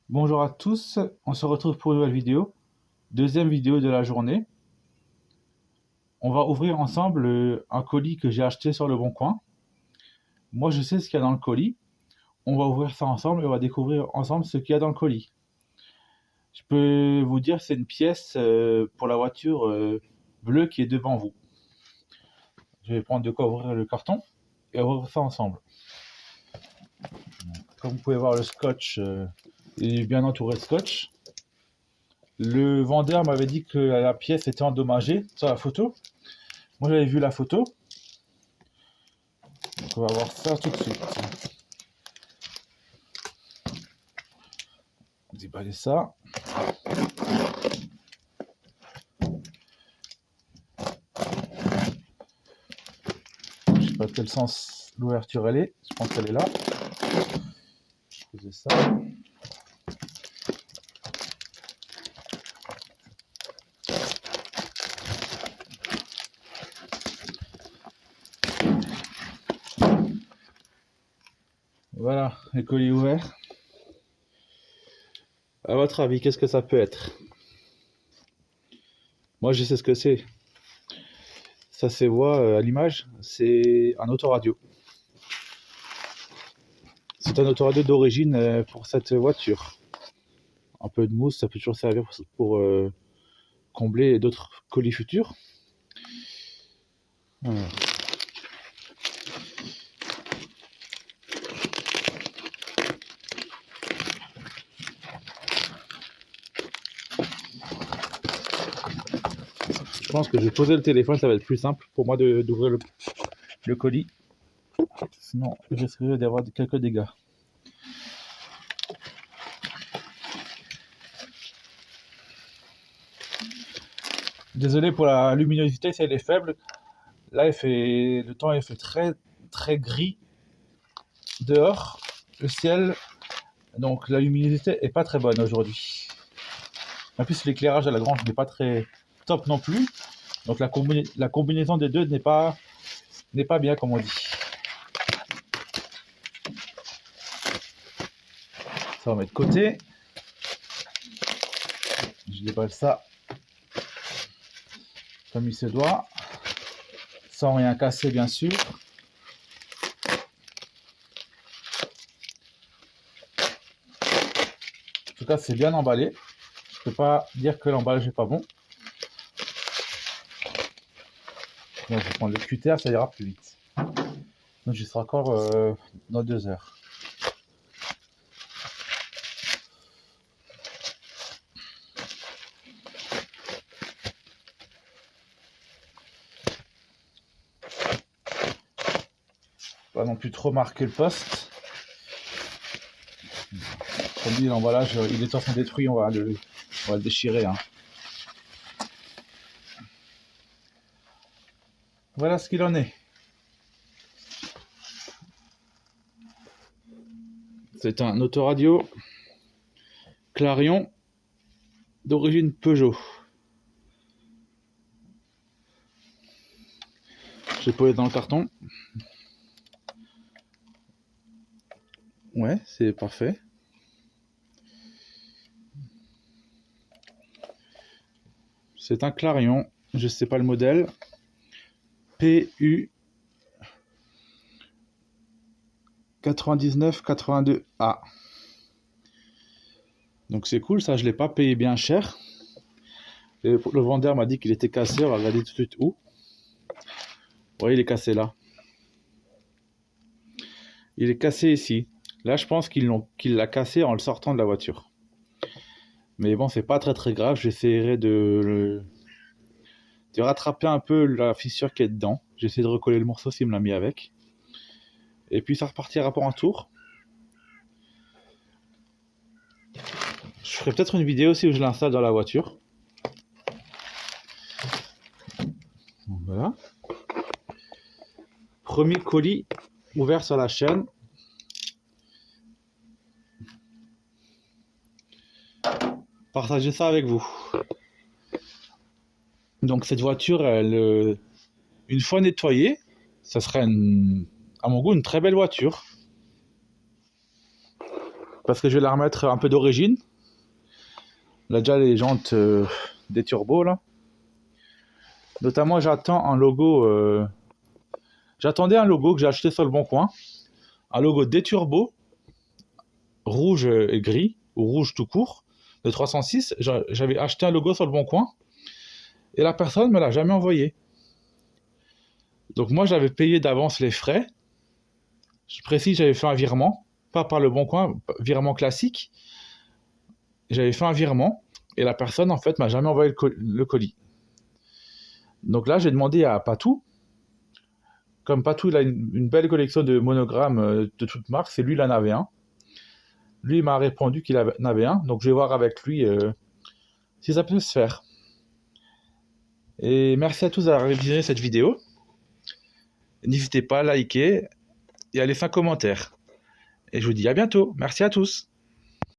Bonjour à tous, on se retrouve pour une nouvelle vidéo, deuxième vidéo de la journée. On va ouvrir ensemble un colis que j'ai acheté sur le Bon Coin. Moi je sais ce qu'il y a dans le colis, on va ouvrir ça ensemble et on va découvrir ensemble ce qu'il y a dans le colis. Je peux vous dire que c'est une pièce pour la voiture bleue qui est devant vous. Je vais prendre de quoi ouvrir le carton et ouvrir ça ensemble. Comme vous pouvez voir, le scotch, il est bien entouré de scotch. Le vendeur m'avait dit que la pièce était endommagée sur la photo. Moi j'avais vu la photo. Donc on va voir ça tout de suite. Déballer ça. Je sais pas de quel sens l'ouverture elle est. Je pense qu'elle est là. Je faisais ça. Voilà, le colis ouvert. À votre avis, qu'est-ce que ça peut être? Moi, je sais ce que c'est. Ça se voit à l'image, c'est un autoradio. C'est un autoradio d'origine pour cette voiture. Un peu de mousse, ça peut toujours servir pour combler d'autres colis futurs. Voilà. Je pense que je vais poser le téléphone, ça va être plus simple pour moi d'ouvrir le colis. Sinon, je risquerais d'avoir quelques dégâts. Désolé pour la luminosité, si elle est faible. Là, le temps est fait très très gris dehors. Le ciel, donc la luminosité est pas très bonne aujourd'hui. En plus, l'éclairage à la grange n'est pas très top non plus. Donc la combinaison des deux n'est pas bien, comme on dit. Ça, on met de côté. Je déballe ça comme il se doit, sans rien casser bien sûr. En tout cas, c'est bien emballé. Je peux pas dire que l'emballage est pas bon. Donc, je vais prendre le cutter, ça ira plus vite. Donc j'y serai encore dans 2 heures. Pas non plus trop marquer le poste. Comme dit, l'emballage, il est de toute façon détruit, on va le déchirer. Hein. Voilà ce qu'il en est. C'est un autoradio Clarion d'origine Peugeot. Je vais poser dans le carton. Ouais, c'est parfait. C'est un Clarion, je sais pas le modèle. PU 9982A. Donc c'est cool, ça je l'ai pas payé bien cher. Et le vendeur m'a dit qu'il était cassé, on va regarder tout de suite où. Oui, il est cassé là. Il est cassé ici. Là, je pense qu'il l'a cassé en le sortant de la voiture. Mais bon, c'est pas très très grave. J'essaierai de rattraper un peu la fissure qui est dedans. J'essaie de recoller le morceau s'il me l'a mis avec. Et puis ça repartira pour un tour. Je ferai peut-être une vidéo aussi où je l'installe dans la voiture. Donc, voilà. Premier colis ouvert sur la chaîne. Partagez ça avec vous. Donc cette voiture, une fois nettoyée, ça serait à mon goût une très belle voiture. parce que je vais la remettre un peu d'origine. Là déjà les jantes des turbos là. Notamment j'attends un logo. J'attendais un logo que j'ai acheté sur le Bon Coin. Un logo des turbos, rouge et gris, ou rouge tout court, de 306. J'avais acheté un logo sur le Bon Coin. Et la personne ne me l'a jamais envoyé. Donc moi j'avais payé d'avance les frais. Je précise, j'avais fait un virement, pas par le Bon Coin, virement classique. J'avais fait un virement et la personne en fait m'a jamais envoyé le colis. Donc là j'ai demandé à Patou, comme Patou il a une belle collection de monogrammes de toutes marques, c'est lui il en avait un. Lui il m'a répondu qu'il en avait un, donc je vais voir avec lui si ça peut se faire. Et merci à tous d'avoir visionné cette vidéo. N'hésitez pas à liker et à laisser un commentaire. Et je vous dis à bientôt. Merci à tous.